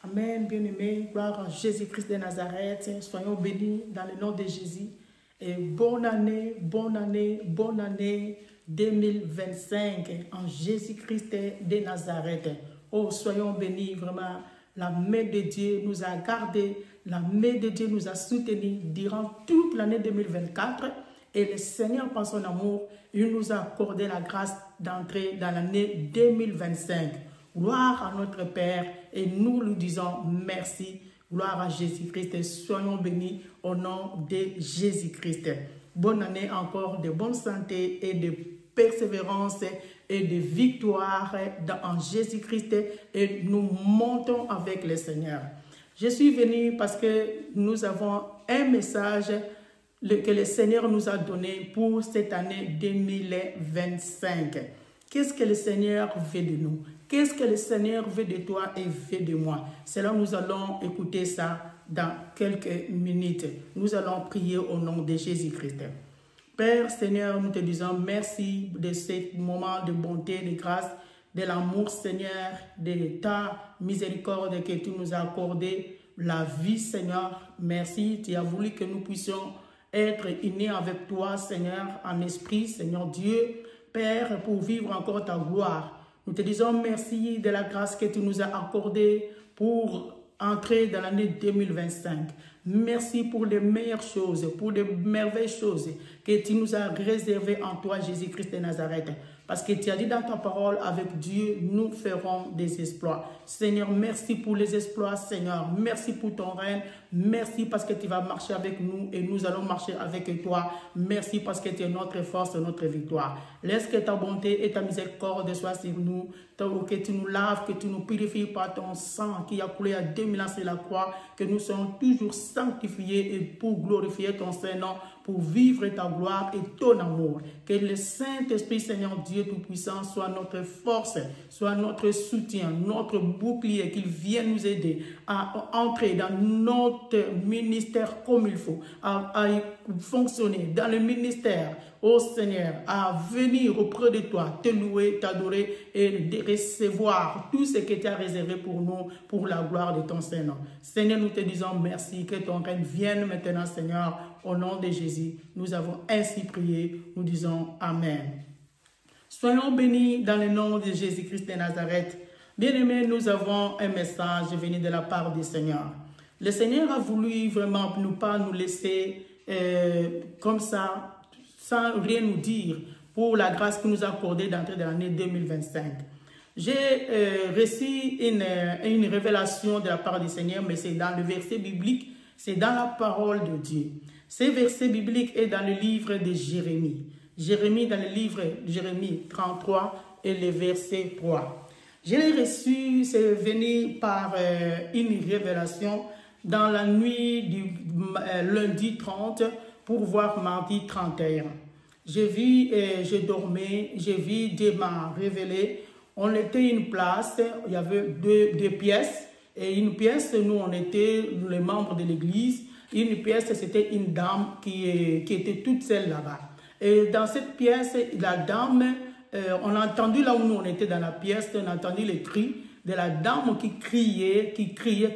Amen, bien-aimés, gloire à Jésus-Christ de Nazareth. Soyons bénis dans le nom de Jésus. Et bonne année 2025 en Jésus-Christ de Nazareth. Oh, soyons bénis, vraiment. La main de Dieu nous a gardés, la main de Dieu nous a soutenus durant toute l'année 2024. Et le Seigneur, par son amour, il nous a accordé la grâce d'entrer dans l'année 2025. Gloire à notre Père et nous lui disons merci. Gloire à Jésus-Christ. Soyons bénis au nom de Jésus-Christ. Bonne année encore, de bonne santé et de persévérance et de victoire en Jésus-Christ. Et nous montons avec le Seigneur. Je suis venu parce que nous avons un message que le Seigneur nous a donné pour cette année 2025. Qu'est-ce que le Seigneur veut de nous? Qu'est-ce que le Seigneur veut de toi et veut de moi? C'est là que nous allons écouter ça dans quelques minutes. Nous allons prier au nom de Jésus-Christ. Père Seigneur, nous te disons merci de ce moment de bonté, de grâce, de l'amour Seigneur, de ta miséricorde que tu nous as accordé, la vie Seigneur. Merci, tu as voulu que nous puissions être unis avec toi Seigneur, en esprit Seigneur Dieu, Père, pour vivre encore ta gloire. Nous te disons merci de la grâce que tu nous as accordée pour entrer dans l'année 2025. Merci pour les meilleures choses, pour les merveilleuses choses que tu nous as réservées en toi, Jésus-Christ de Nazareth. Parce que tu as dit dans ta parole, avec Dieu, nous ferons des exploits. Seigneur, merci pour les exploits, Seigneur. Merci pour ton règne. Merci parce que tu vas marcher avec nous et nous allons marcher avec toi. Merci parce que tu es notre force, notre victoire. Laisse que ta bonté et ta miséricorde soient sur nous. Que tu nous laves, que tu nous purifies par ton sang qui a coulé à 2000 ans sur la croix. Que nous soyons toujours sanctifiés et pour glorifier ton Saint-Nom, pour vivre ta gloire et ton amour. Que le Saint-Esprit, Seigneur Dieu Tout-Puissant, soit notre force, soit notre soutien, notre bouclier, qu'il vienne nous aider à entrer dans notre ministère comme il faut, à fonctionner dans le ministère, ô Seigneur, à venir auprès de toi, te louer, t'adorer et de recevoir tout ce que tu as réservé pour nous, pour la gloire de ton Saint-Nom. Seigneur, nous te disons merci, que ton règne vienne maintenant, Seigneur, au nom de Jésus. Nous avons ainsi prié, nous disons Amen. Soyons bénis dans le nom de Jésus-Christ de Nazareth. Bien-aimés, nous avons un message venu de la part du Seigneur. Le Seigneur a voulu vraiment ne pas nous laisser comme ça, sans rien nous dire, pour la grâce qu'il nous a accordée d'entrer dans l'année 2025. J'ai reçu une révélation de la part du Seigneur, mais c'est dans le verset biblique, c'est dans la parole de Dieu. Ce verset biblique est dans le livre de Jérémie. Jérémie, dans le livre de Jérémie 33 et le verset 3. Je l'ai reçu, c'est venu par une révélation dans la nuit du lundi 30 pour voir mardi 31. J'ai vu, je dormais, j'ai vu Dieu m'a révélé. On était une place, il y avait deux pièces. Et une pièce, nous, on était les membres de l'église. Une pièce, c'était une dame qui était toute seule là-bas. Et dans cette pièce, la dame, on a entendu là où nous, on était dans la pièce, on a entendu les cris de la dame qui criait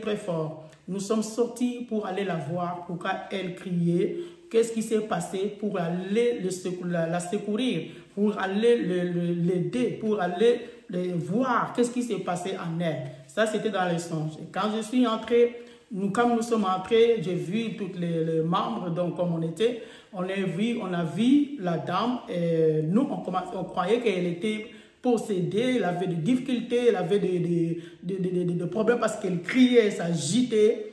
très fort. Nous sommes sortis pour aller la voir, pourquoi elle criait, qu'est-ce qui s'est passé pour aller la secourir, pour aller l'aider, pour aller voir qu'est-ce qui s'est passé en elle. Ça, c'était dans les songes. Et quand je suis entré, comme nous sommes entrés, j'ai vu tous les membres, donc comme on était, on a vu la dame, et nous, on croyait qu'elle était possédée, elle avait des difficultés, elle avait des problèmes parce qu'elle criait, s'agitait.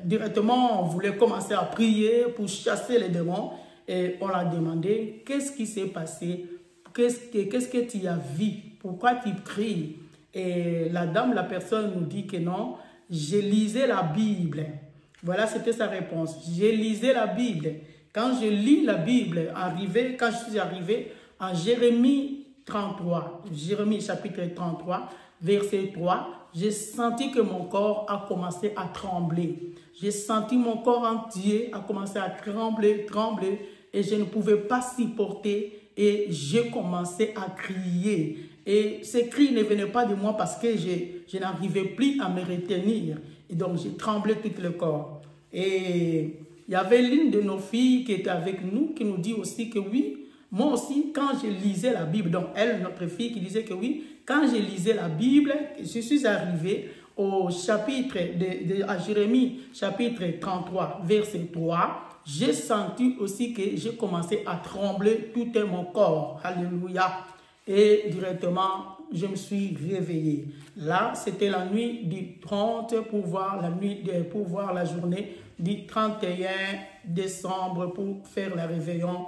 Directement, on voulait commencer à prier pour chasser les démons. Et on l'a demandé, qu'est-ce qui s'est passé? Qu'est-ce que tu as vu? Pourquoi tu cries? Et la dame, la personne nous dit que non, je lisais la Bible. Voilà, c'était sa réponse. Je lisais la Bible. Quand je lis la Bible, quand je suis arrivé en Jérémie 33, Jérémie chapitre 33, verset 3, j'ai senti que mon corps a commencé à trembler. J'ai senti mon corps entier a commencé à trembler, et je ne pouvais pas supporter et j'ai commencé à crier. Et ces cris ne venaient pas de moi parce que je n'arrivais plus à me retenir. Et donc, j'ai tremblé tout le corps. Et il y avait l'une de nos filles qui était avec nous, qui nous dit aussi que oui, moi aussi, quand je lisais la Bible, donc elle, notre fille, qui disait que oui, quand je lisais la Bible, je suis arrivée au chapitre, à Jérémie, chapitre 33, verset 3, j'ai senti aussi que j'ai commencé à trembler tout mon corps. Alléluia. Et directement, je me suis réveillée. Là, c'était la nuit du 30 pour voir la journée du 31 décembre pour faire la réveillon,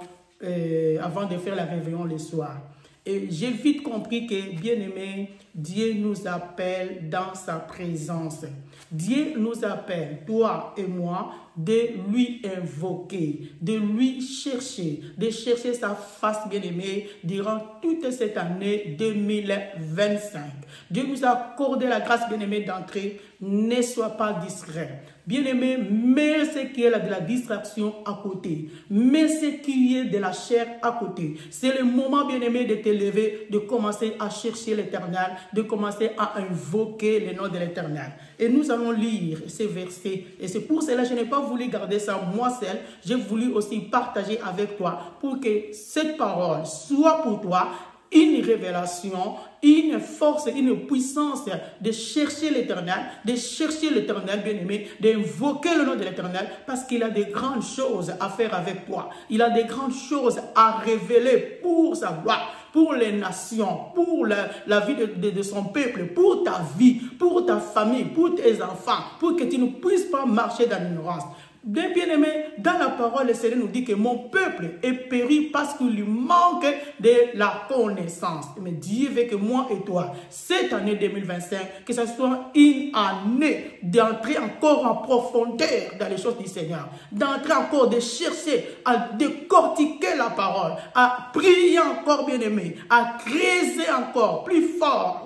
avant de faire la réveillon le soir. Et j'ai vite compris que, bien-aimé, Dieu nous appelle dans sa présence. Dieu nous appelle, toi et moi, de lui invoquer, de lui chercher, de chercher sa face, bien-aimé, durant toute cette année 2025. Dieu nous a accordé la grâce, bien-aimé, d'entrer. Ne sois pas distrait. Bien-aimé, mets ce qui est de la distraction à côté. Mets ce qui est de la chair à côté. C'est le moment, bien-aimé, de te lever, de commencer à chercher l'Éternel, de commencer à invoquer le nom de l'Éternel. Et nous allons lire ces versets. Et c'est pour cela que je n'ai pas voulu garder ça moi seul. J'ai voulu aussi partager avec toi pour que cette parole soit pour toi une révélation, une force, une puissance de chercher l'Éternel, bien-aimé, d'invoquer le nom de l'Éternel, parce qu'il a de grandes choses à faire avec toi. Il a de grandes choses à révéler pour sa gloire, pour les nations, pour la vie de son peuple, pour ta vie, pour ta famille, pour tes enfants, pour que tu ne puisses pas marcher dans l'ignorance. Bien-aimé, dans la parole, le Seigneur nous dit que mon peuple est péri parce qu'il lui manque de la connaissance. Mais Dieu veut que moi et toi, cette année 2025, que ce soit une année d'entrer encore en profondeur dans les choses du Seigneur, d'entrer encore, de chercher à décortiquer la parole, à prier encore, bien-aimé, à creuser encore plus fort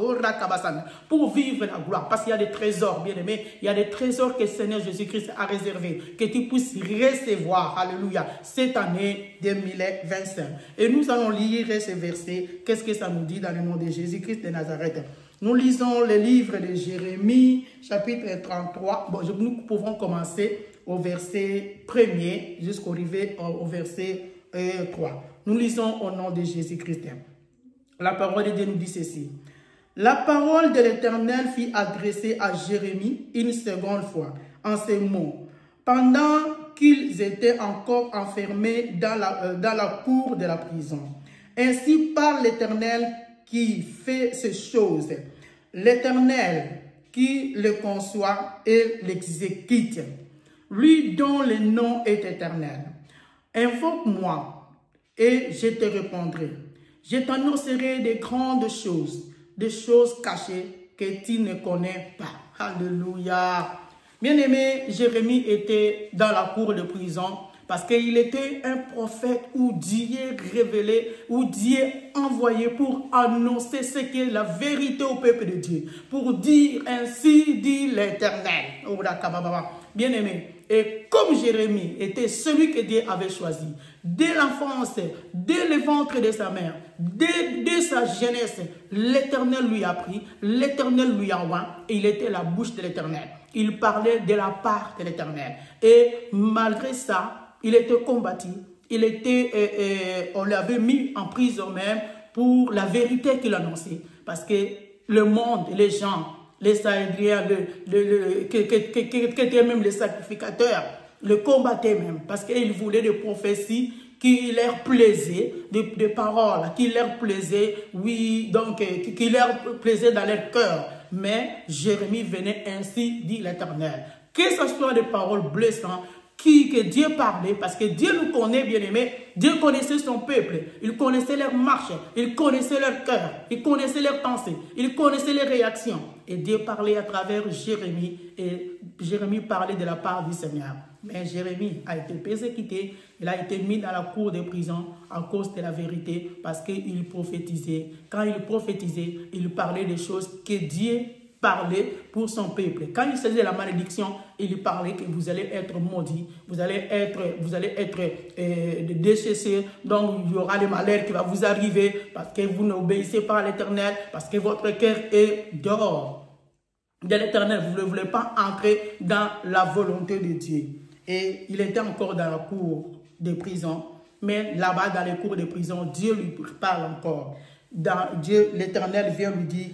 pour vivre la gloire. Parce qu'il y a des trésors, bien-aimé, il y a des trésors que le Seigneur Jésus-Christ a réservés, que tu puisses recevoir, alléluia, cette année 2025. Et nous allons lire ces versets. Qu'est-ce que ça nous dit dans le nom de Jésus-Christ de Nazareth? Nous lisons le livre de Jérémie, chapitre 33. Bon, nous pouvons commencer au verset 1er jusqu'au verset 3. Nous lisons au nom de Jésus-Christ. La parole de Dieu nous dit ceci. La parole de l'Éternel fut adressée à Jérémie une seconde fois, en ces mots. Pendant qu'ils étaient encore enfermés dans la cour de la prison. Ainsi parle l'Éternel qui fait ces choses, l'Éternel qui le conçoit et l'exécute, lui dont le nom est éternel. Invoque-moi et je te répondrai. Je t'annoncerai des grandes choses, des choses cachées que tu ne connais pas. Alléluia. Bien-aimé, Jérémie était dans la cour de prison parce qu'il était un prophète où Dieu révélait, où Dieu envoyé pour annoncer ce qui est la vérité au peuple de Dieu. Pour dire ainsi dit l'Éternel. Bien-aimé, et comme Jérémie était celui que Dieu avait choisi, dès l'enfance, dès le ventre de sa mère, dès sa jeunesse, l'Éternel lui a pris, l'Éternel lui a oint, et il était la bouche de l'Éternel. Il parlait de la part de l'Éternel. Et malgré ça, il était combattu. On l'avait mis en prison même pour la vérité qu'il annonçait. Parce que le monde, les gens, les Sahédriens, qui étaient même les sacrificateurs, le combattaient même. Parce qu'ils voulaient des prophéties qui leur plaisaient, des paroles qui leur plaisaient, oui, donc qui leur plaisaient dans leur cœur. Mais Jérémie venait ainsi, dit l'Éternel. Que ce soit des paroles blessantes, que Dieu parlait, parce que Dieu nous connaît, bien-aimés. Dieu connaissait son peuple, il connaissait leur marche, il connaissait leur cœur, il connaissait leurs pensées, il connaissait les réactions. Et Dieu parlait à travers Jérémie, et Jérémie parlait de la part du Seigneur. Mais Jérémie a été persécuté, il a été mis dans la cour de prison à cause de la vérité, parce qu'il prophétisait. Quand il prophétisait, il parlait des choses que Dieu parlait pour son peuple. Quand il faisait la malédiction, il parlait que vous allez être maudits, vous allez être déchaissés, donc il y aura des malheurs qui vont vous arriver parce que vous n'obéissez pas à l'Éternel, parce que votre cœur est dehors de l'Éternel. Vous ne voulez pas entrer dans la volonté de Dieu. Et il était encore dans la cour de prison, mais là-bas dans les cours de prison, Dieu lui parle encore. Dieu, l'Éternel vient lui dire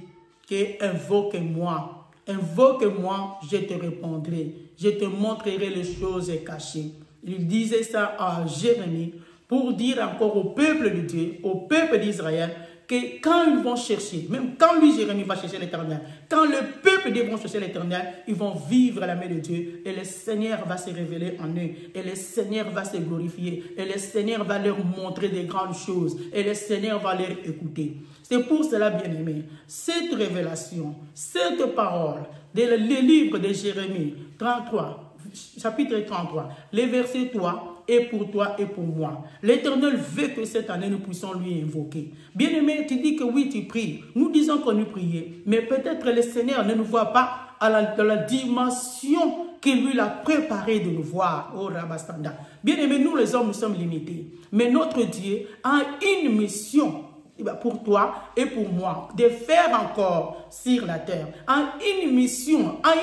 que invoque-moi, invoque-moi, je te répondrai, je te montrerai les choses cachées. Il disait ça à Jérémie pour dire encore au peuple de Dieu, au peuple d'Israël, que quand ils vont chercher, même quand lui, Jérémie, va chercher l'Éternel, quand le peuple de Dieu va chercher l'Éternel, ils vont vivre la main de Dieu et le Seigneur va se révéler en eux et le Seigneur va se glorifier et le Seigneur va leur montrer des grandes choses et le Seigneur va leur écouter. C'est pour cela, bien-aimés, cette révélation, cette parole, le livre de Jérémie 33, chapitre 33, les versets 3, et pour toi et pour moi. L'Éternel veut que cette année nous puissions lui invoquer. Bien-aimé, tu dis que oui, tu pries. Nous disons qu'on nous priait, mais peut-être le Seigneur ne nous voit pas dans la dimension qu'il lui a préparé de nous voir. Oh, Rabastanda. Bien-aimé, nous les hommes, nous sommes limités. Mais notre Dieu a une mission pour toi et pour moi, de faire encore sur la terre, a une mission, a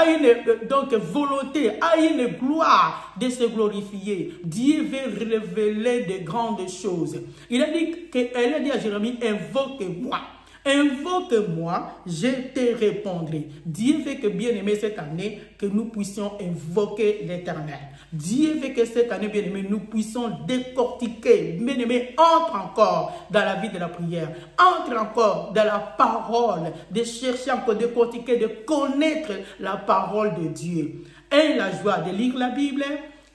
une donc volonté, a une gloire de se glorifier. Dieu veut révéler de grandes choses. Elle a dit à Jérémie, invoque-moi. Invoque-moi, je te répondrai. Dieu veut que, bien-aimé, cette année, que nous puissions invoquer l'Éternel. Dieu veut que cette année, bien-aimé, nous puissions décortiquer. Bien-aimé, entre encore dans la vie de la prière. Entre encore dans la parole. De chercher encore, de décortiquer, de connaître la parole de Dieu. Aie la joie de lire la Bible.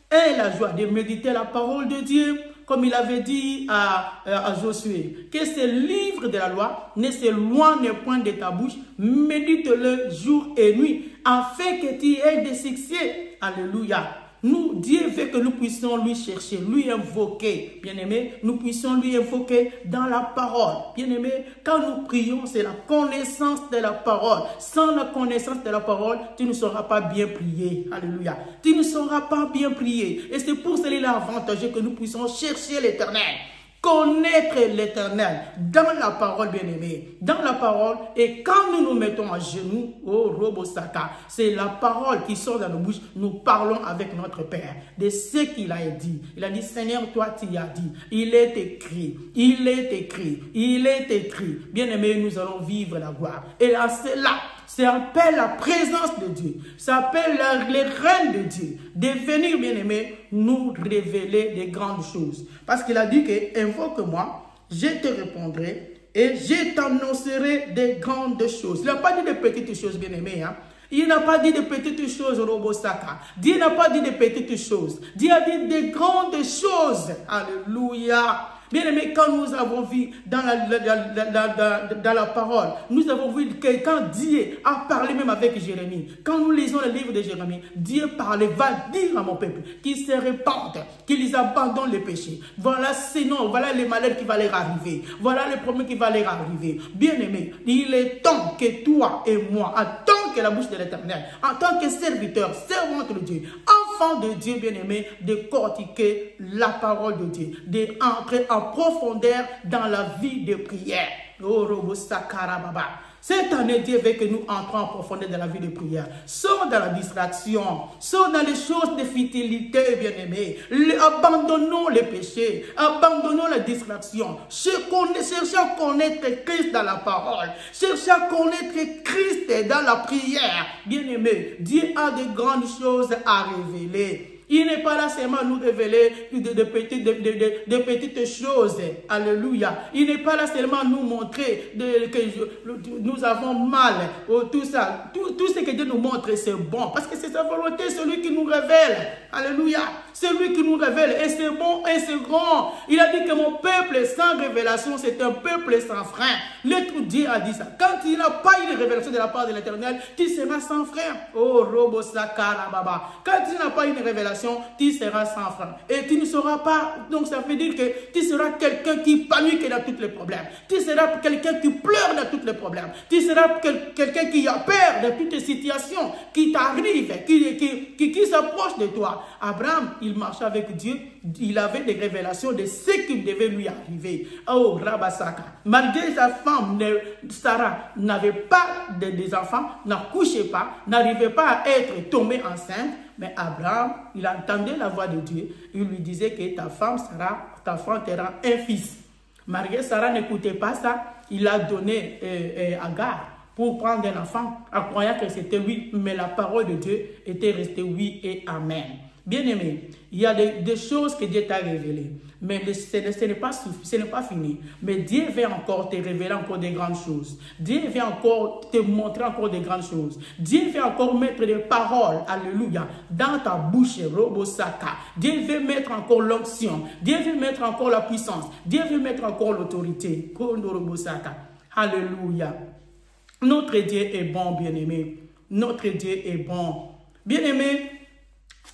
Aie la joie de méditer la parole de Dieu. Comme il avait dit à Josué, que ce livre de la loi ne s'éloigne point de ta bouche, médite-le jour et nuit, afin que tu aies des succès. Alléluia. Nous, Dieu veut que nous puissions lui chercher, lui invoquer. Bien-aimé, nous puissions lui invoquer dans la parole. Bien-aimé, quand nous prions, c'est la connaissance de la parole. Sans la connaissance de la parole, tu ne sauras pas bien prier. Alléluia. Tu ne sauras pas bien prier. Et c'est pour cela qu'il est avantageux que nous puissions chercher l'Éternel. Connaître l'Éternel dans la parole, bien-aimée, dans la parole, et quand nous nous mettons à genoux, oh Robosaka, c'est la parole qui sort dans nos bouches, nous parlons avec notre Père de ce qu'il a dit. Il a dit, Seigneur, toi tu as dit, il est écrit, il est écrit, il est écrit. Bien-aimé, nous allons vivre la gloire. Et là, c'est là. Ça appelle la présence de Dieu. Ça appelle les reines de Dieu. De venir, bien-aimé, nous révéler des grandes choses. Parce qu'il a dit que, invoque-moi, je te répondrai et je t'annoncerai des grandes choses. Il n'a pas dit de petites choses, bien-aimé. Hein? Il n'a pas dit de petites choses, Robosaka. Dieu n'a pas dit de petites choses. Dieu a dit de grandes choses. Alléluia. Bien-aimé, quand nous avons vu dans la parole, nous avons vu que quand Dieu a parlé même avec Jérémie, quand nous lisons le livre de Jérémie, Dieu parlait, va dire à mon peuple qu'ils se répandent, qu'ils abandonnent les péchés. Voilà, sinon, voilà les malheurs qui vont leur arriver. Voilà les problèmes qui vont leur arriver. Bien-aimé, il est temps que toi et moi, en tant que la bouche de l'Éternel, en tant que serviteur, servante de Dieu, enfant de Dieu, bien-aimé, de cortiquer la parole de Dieu, d'entrer en profondeur dans la vie de prière. Oh, cette année, Dieu veut que nous entrons en profondeur dans la vie de prière. Sors dans la distraction, sors dans les choses de futilité, bien-aimés. Abandonnons les péchés, abandonnons la distraction. Cherchons à connaître Christ dans la parole. Cherchons à connaître Christ dans la prière. Bien-aimés, Dieu a de grandes choses à révéler. Il n'est pas là seulement nous révéler de petites choses. Alléluia. Il n'est pas là seulement nous montrer que nous avons mal. Tout ça. Tout ce que Dieu nous montre, c'est bon. Parce que c'est sa volonté, celui qui nous révèle. Alléluia. C'est lui qui nous révèle. Et c'est bon et c'est grand. Il a dit que mon peuple sans révélation, c'est un peuple sans frein. L'être Dieu a dit ça. Quand il n'a pas une révélation de la part de l'Éternel, tu seras sans frein. Oh, Robo Sakara Baba. Quand il n'a pas une révélation situation, tu seras sans francs. Et tu ne seras pas, donc ça veut dire que tu seras quelqu'un qui panique dans tous les problèmes. Tu seras quelqu'un qui pleure dans tous les problèmes. Tu seras quelqu'un qui a peur de toutes les situations qui t'arrivent, qui s'approchent de toi. Abraham, il marchait avec Dieu, il avait des révélations de ce qui devait lui arriver. Oh, Rabasaka. Malgré sa femme, Sarah, n'avait pas des enfants, n'accouchait pas, n'arrivait pas à être tombée enceinte, mais Abraham, il entendait la voix de Dieu. Il lui disait que ta femme, Sarah, ta femme t'aura un fils. Malgré Sarah n'écoutait pas ça, il a donné Agar pour prendre un enfant, en croyant que c'était oui, mais la parole de Dieu était restée oui et amen. Bien-aimé, il y a des choses que Dieu t'a révélées, mais ce n'est pas fini. Mais Dieu vient encore te révéler encore des grandes choses. Dieu vient encore te montrer encore des grandes choses. Dieu vient encore mettre des paroles, alléluia, dans ta bouche, Robosaka. Dieu veut mettre encore l'onction. Dieu veut mettre encore la puissance. Dieu veut mettre encore l'autorité. Robosaka. Alléluia. Notre Dieu est bon, bien-aimé. Notre Dieu est bon. Bien-aimé,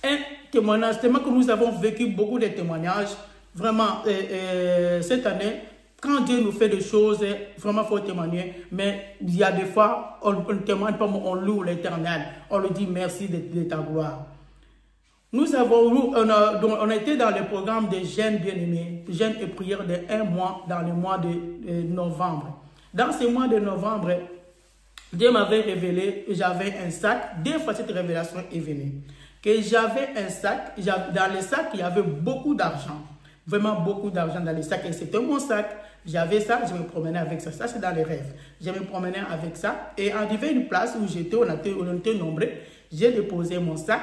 un témoignage, tellement que nous avons vécu beaucoup de témoignages, vraiment, cette année, quand Dieu nous fait des choses, vraiment, il faut témoigner, mais il y a des fois, on ne témoigne pas, on loue l'Éternel, on lui dit merci de ta gloire. Nous avons, on a été dans le programme de jeûne bien-aimés, jeûne et prière de 1 mois, dans le mois de novembre. Dans ce mois de novembre, Dieu m'avait révélé, j'avais un sac, deux fois cette révélation est venue. Que j'avais un sac, dans le sac, il y avait beaucoup d'argent. Vraiment beaucoup d'argent dans le sac. Et c'était mon sac. J'avais ça, je me promenais avec ça. Ça, c'est dans les rêves. Je me promenais avec ça. Et arrivé à une place où j'étais, on était nombreux, j'ai déposé mon sac.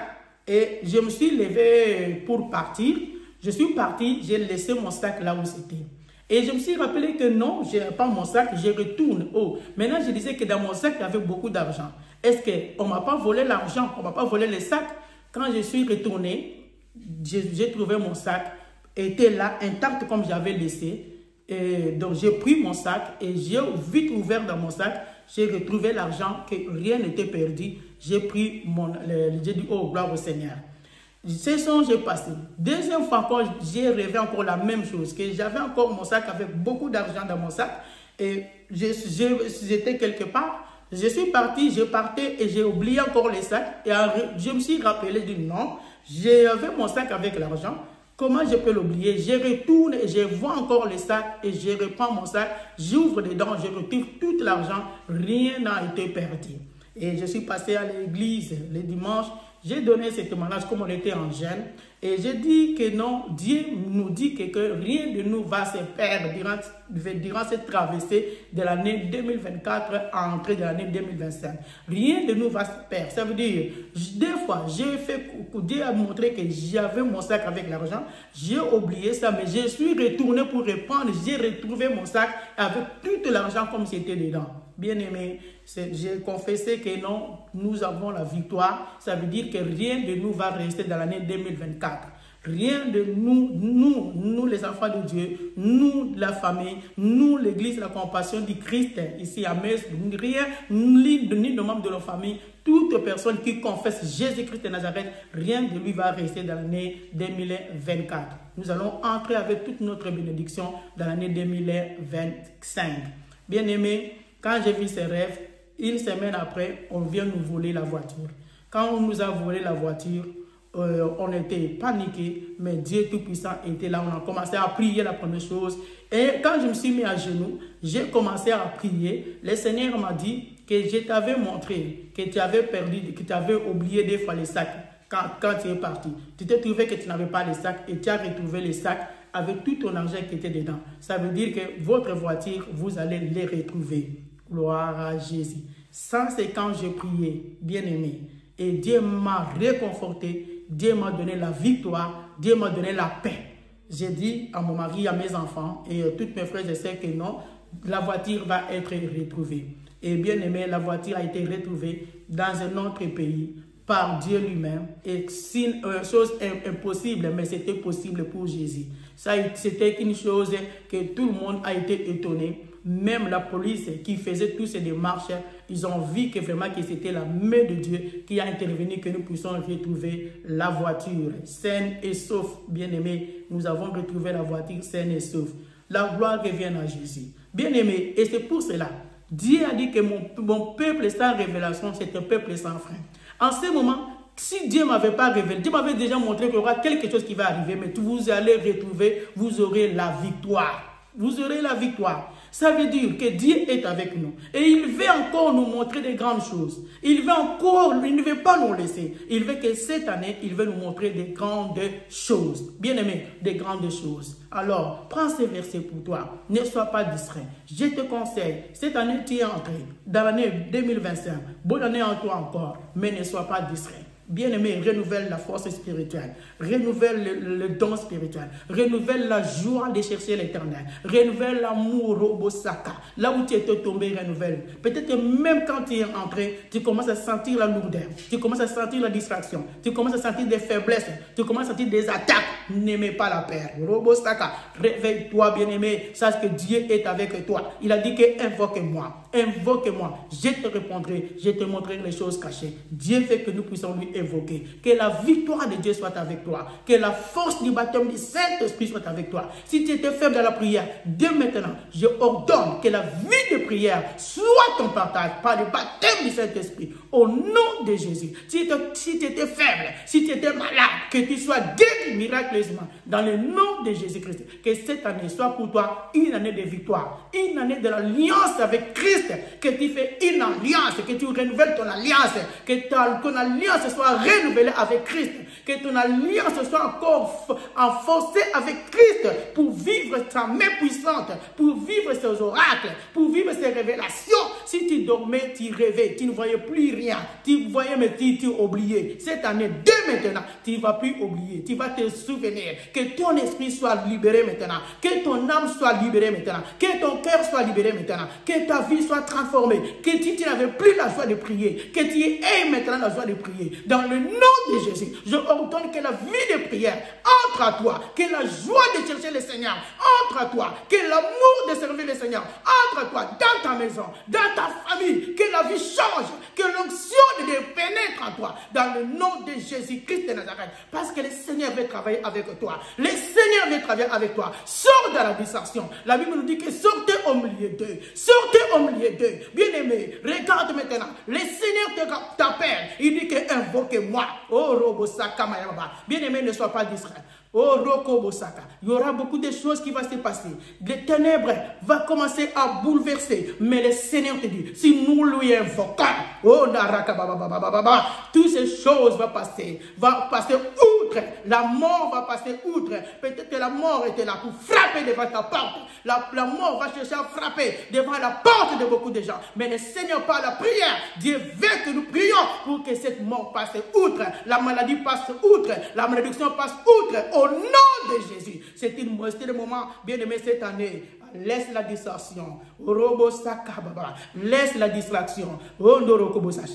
Et je me suis levé pour partir. Je suis parti, j'ai laissé mon sac là où c'était. Et je me suis rappelé que non, je n'ai pas mon sac, je retourne. Oh, maintenant, je disais que dans mon sac, il y avait beaucoup d'argent. Est-ce qu'on ne m'a pas volé l'argent? On ne m'a pas volé le sac? Quand je suis retourné, j'ai trouvé mon sac, était là, intact comme j'avais laissé. Et donc, j'ai pris mon sac et j'ai vite ouvert dans mon sac. J'ai retrouvé l'argent, que rien n'était perdu. J'ai pris j'ai dit, oh, gloire au Seigneur. Ces songes est passé. Deuxième fois encore, j'ai rêvé encore la même chose, que j'avais encore mon sac avec beaucoup d'argent dans mon sac. Et j'étais quelque part. Je suis parti, je partais et j'ai oublié encore les sacs. Et je me suis rappelé du non, j'avais mon sac avec l'argent. Comment je peux l'oublier? Je retourne et je vois encore les sacs et je reprends mon sac. J'ouvre dedans, je retire tout l'argent. Rien n'a été perdu. Et je suis passé à l'église le dimanche. J'ai donné ce témoignage comme on était en jeûne. Et j'ai dit que non, Dieu nous dit que rien de nous va se perdre durant cette traversée de l'année 2024 à l'entrée de l'année 2025. Rien de nous va se perdre. Ça veut dire, des fois, Dieu a montré que j'avais mon sac avec l'argent. J'ai oublié ça, mais je suis retourné pour reprendre. J'ai retrouvé mon sac avec tout l'argent comme c'était dedans. Bien-aimé, j'ai confessé que non, nous avons la victoire. Ça veut dire que rien de nous va rester dans l'année 2024. Rien de nous les enfants de Dieu, nous la famille, nous l'église, la compassion du Christ ici à Metz, rien, ni de membres de nos familles, toute personne qui confesse Jésus-Christ de Nazareth, rien de lui va rester dans l'année 2024. Nous allons entrer avec toute notre bénédiction dans l'année 2025. Bien-aimés, quand j'ai vu ces rêves, une semaine après, on vient nous voler la voiture. Quand on nous a volé la voiture, on était paniqués, mais Dieu Tout-Puissant était là. On a commencé à prier la première chose. Et quand je me suis mis à genoux, j'ai commencé à prier. Le Seigneur m'a dit que je t'avais montré que tu avais perdu, que tu avais oublié des fois les sacs quand tu es parti. Tu t'es trouvé que tu n'avais pas les sacs et tu as retrouvé les sacs avec tout ton argent qui était dedans. Ça veut dire que votre voiture, vous allez les retrouver. Gloire à Jésus. Ça, c'est quand j'ai prié, bien-aimé. Et Dieu m'a réconforté. Dieu m'a donné la victoire. Dieu m'a donné la paix. J'ai dit à mon mari, à mes enfants et toutes mes frères, je sais que non, la voiture va être retrouvée. Et bien-aimé, la voiture a été retrouvée dans un autre pays par Dieu lui-même. Et c'est une chose impossible, mais c'était possible pour Jésus. Ça, c'était une chose que tout le monde a été étonné. même la police qui faisait toutes ces démarches, ils ont vu que vraiment que c'était la main de Dieu qui a intervenu, que nous puissions retrouver la voiture saine et sauf. Bien-aimés, nous avons retrouvé la voiture saine et sauf. La gloire revienne à Jésus. Bien-aimés, et c'est pour cela, Dieu a dit que mon peuple sans révélation, c'est un peuple sans frein. En ce moment, si Dieu ne m'avait pas révélé, Dieu m'avait déjà montré qu'il y aura quelque chose qui va arriver, mais vous allez retrouver, vous aurez la victoire. Vous aurez la victoire. Ça veut dire que Dieu est avec nous. Et il veut encore nous montrer des grandes choses. Il ne veut pas nous laisser. Il veut que cette année, il veut nous montrer des grandes choses. Bien aimé, des grandes choses. Alors, prends ces versets pour toi. Ne sois pas distrait. Je te conseille, cette année, tu es entré dans l'année 2025. Bonne année en toi encore, mais ne sois pas distrait. Bien-aimé, renouvelle la force spirituelle, renouvelle le don spirituel, renouvelle la joie de chercher l'éternel, renouvelle l'amour au Bosaka. Là où tu étais tombé, renouvelle. Peut-être que même quand tu es entré, tu commences à sentir la lourdeur, tu commences à sentir la distraction, tu commences à sentir des faiblesses, tu commences à sentir des attaques. N'aimez pas la paix. Robosaka, réveille-toi, bien-aimé, sache que Dieu est avec toi. Il a dit que invoque-moi, invoque-moi, je te répondrai, je te montrerai les choses cachées. Dieu fait que nous puissions lui évoquer. Que la victoire de Dieu soit avec toi. Que la force du baptême du Saint-Esprit soit avec toi. Si tu étais faible dans la prière, dès maintenant, je ordonne que la vie de prière soit ton partage par le baptême du Saint-Esprit. Au nom de Jésus. Si tu étais faible, si tu étais malade, que tu sois guéri miraculeusement dans le nom de Jésus-Christ. Que cette année soit pour toi une année de victoire. Une année de l'alliance avec Christ. Que tu fais une alliance. Que tu renouvelles ton alliance. Que ton alliance soit renouvelée avec Christ, que ton alliance soit encore renforcée avec Christ pour vivre sa main puissante, pour vivre ses oracles, pour vivre ses révélations. Si tu dormais, tu rêvais, tu ne voyais plus rien, tu voyais mais tu oubliais. Cette année, dès maintenant, tu ne vas plus oublier, tu vas te souvenir. Que ton esprit soit libéré maintenant, que ton âme soit libérée maintenant, que ton cœur soit libéré maintenant, que ta vie soit transformée, que tu n'avais plus la joie de prier, que tu aies maintenant la joie de prier. Dans le nom de Jésus, je ordonne que la vie de prière entre à toi, que la joie de chercher le Seigneur entre à toi, que l'amour de servir le Seigneur entre à toi, dans ta maison, dans ta famille, que la vie change, que l'onction de Dieu pénètre en toi, dans le nom de Jésus-Christ de Nazareth, parce que le Seigneur veut travailler avec toi, le Seigneur veut travailler avec toi. Sors de la distraction. La Bible nous dit que sortez au milieu d'eux, sortez au milieu d'eux. Bien-aimé, regarde maintenant, le Seigneur t'appelle, il dit que invoquez-moi. Oh, Robosaka Mayababa. Bien-aimé, ne sois pas distrait. Oh, Roko Bosaka, il y aura beaucoup de choses qui vont se passer. Les ténèbres vont commencer à bouleverser. Mais le Seigneur te dit, si nous lui invoquons, oh, Naraka Baba, toutes ces choses vont passer outre. La mort va passer outre. Peut-être que la mort était là pour frapper devant ta porte. La mort va chercher à frapper devant la porte de beaucoup de gens. Mais le Seigneur, par la prière, Dieu veut que nous prions pour que cette mort passe outre. La maladie passe outre. La malédiction passe outre. Au nom de Jésus, c'est le moment, bien aimé, cette année. Laisse la distraction. Laisse la distraction.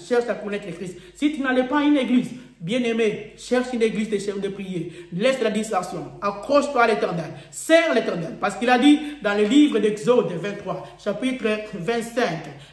Cherche à connaître Christ. Si tu n'allais pas à une église, bien aimé, cherche une église de chefs de prier. Laisse la distraction. Accroche-toi à l'éternel. Serre l'éternel. Parce qu'il a dit dans le livre d'Exode 23, chapitre 25,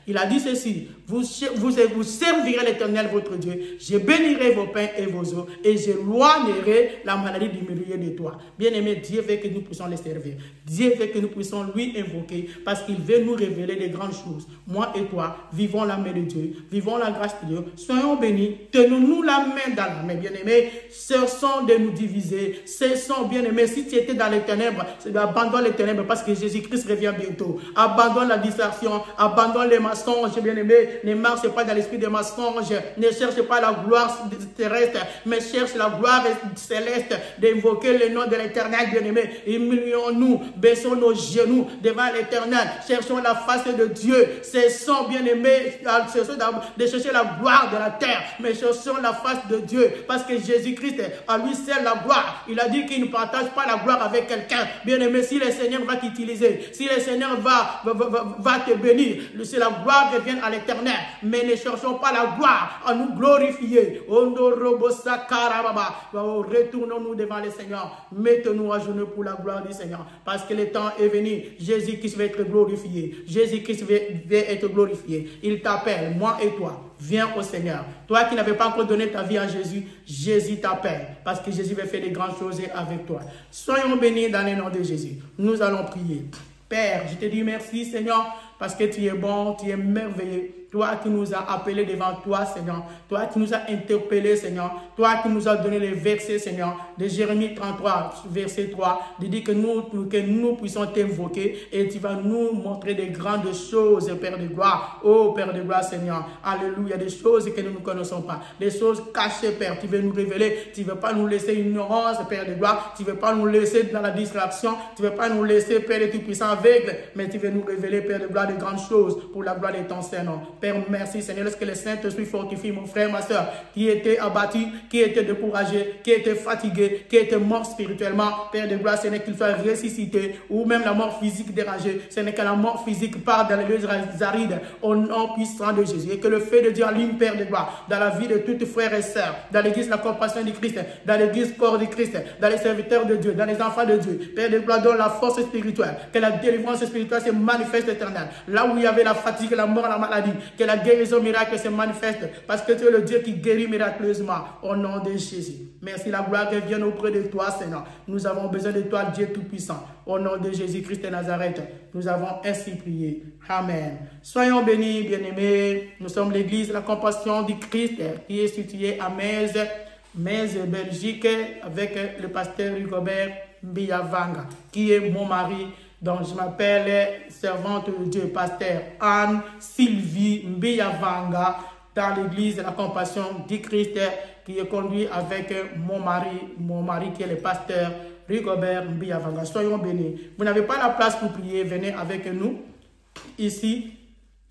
il a dit ceci. Vous servirez l'éternel votre Dieu. Je bénirai vos pains et vos eaux. Et je loignerai la maladie du milieu de toi. Bien aimé, Dieu veut que nous puissions les servir. Dieu veut que nous puissions lui invoquer. Parce qu'il veut nous révéler des grandes choses. Moi et toi, vivons la main de Dieu. Vivons la grâce de Dieu. Soyons bénis. Tenons-nous la main dans la main. Bien aimé, cessons de nous diviser. Cessons, bien aimé, si tu étais dans les ténèbres, abandonne les ténèbres parce que Jésus-Christ revient bientôt. Abandonne la distraction. Abandonne les mensonges, bien aimé. Ne marche pas dans l'esprit des mensonges. Ne cherche pas la gloire terrestre, mais cherche la gloire céleste d'invoquer le nom de l'Éternel, bien-aimé. Humilions-nous, baissons nos genoux devant l'Éternel. Cherchons la face de Dieu. Cessons, bien-aimé, de chercher la gloire de la terre, mais cherchons la face de Dieu. Parce que Jésus-Christ, à lui seul la gloire. Il a dit qu'il ne partage pas la gloire avec quelqu'un. Bien-aimé, si le Seigneur va t'utiliser, si le Seigneur va te bénir, c'est la gloire qui vient à l'Éternel. Mais ne cherchons pas la gloire à nous glorifier. Retournons-nous devant le Seigneur. Mettons-nous à genoux pour la gloire du Seigneur. Parce que le temps est venu Jésus-Christ veut être glorifié. Jésus-Christ veut être glorifié. Il t'appelle, moi et toi. Viens au Seigneur. Toi qui n'avais pas encore donné ta vie à Jésus, Jésus t'appelle parce que Jésus veut faire des grandes choses avec toi. Soyons bénis dans le nom de Jésus. Nous allons prier. Père, je te dis merci, Seigneur, parce que tu es bon, tu es merveilleux. Toi qui nous as appelés devant toi, Seigneur. Toi qui nous as interpellés, Seigneur. Toi qui nous as donné les versets, Seigneur, de Jérémie 33, verset 3, de dire que nous puissions t'invoquer et tu vas nous montrer des grandes choses, Père de gloire. Oh, Père de gloire, Seigneur. Alléluia. Des choses que nous ne connaissons pas. Des choses cachées, Père. Tu veux nous révéler. Tu ne veux pas nous laisser ignorance, Père de gloire. Tu ne veux pas nous laisser dans la distraction. Tu ne veux pas nous laisser, Père de Tout-Puissant, aveugle. Mais tu veux nous révéler, Père de gloire, de grandes choses pour la gloire de ton Saint-Nom. Père, merci Seigneur, lorsque le Saint-Esprit fortifie mon frère, ma soeur, qui était abattu, qui était découragé, qui était fatigué, qui était mort spirituellement. Père de gloire, ce n'est qu'il soit ressuscité, ou même la mort physique dérangée. Ce n'est que la mort physique part dans les lieux arides, au nom puissant de Jésus. Et que le feu de Dieu allume, Père de gloire, dans la vie de toutes frères et sœurs, dans l'église la compassion du Christ, dans l'église corps du Christ, dans les serviteurs de Dieu, dans les enfants de Dieu. Père de gloire, donne la force spirituelle, que la délivrance spirituelle se manifeste éternelle. Là où il y avait la fatigue, la mort, la maladie, que la guérison miracle se manifeste parce que tu es le Dieu qui guérit miraculeusement au nom de Jésus. Merci, la gloire qui vient auprès de toi, Seigneur. Nous avons besoin de toi, Dieu Tout-Puissant. Au nom de Jésus-Christ de Nazareth, nous avons ainsi prié. Amen. Soyons bénis, bien-aimés. Nous sommes l'église La Compassion du Christ qui est située à Metz, Belgique, avec le pasteur Rigobert Mbiyavanga, qui est mon mari. Donc, je m'appelle servante de Dieu, pasteur Anne Sylvie Mbiyavanga, dans l'église de La Compassion du Christ, qui est conduit avec mon mari qui est le pasteur Rigobert Mbiyavanga. Soyons bénis. Vous n'avez pas la place pour prier, venez avec nous ici.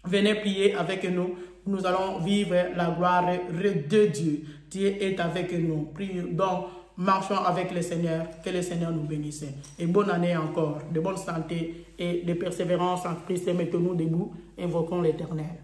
Venez prier avec nous. Nous allons vivre la gloire de Dieu. Dieu est avec nous. Prions donc. Marchons avec le Seigneur, que le Seigneur nous bénisse. Et bonne année encore, de bonne santé et de persévérance en Christ. Mettons-nous debout, invoquons l'Éternel.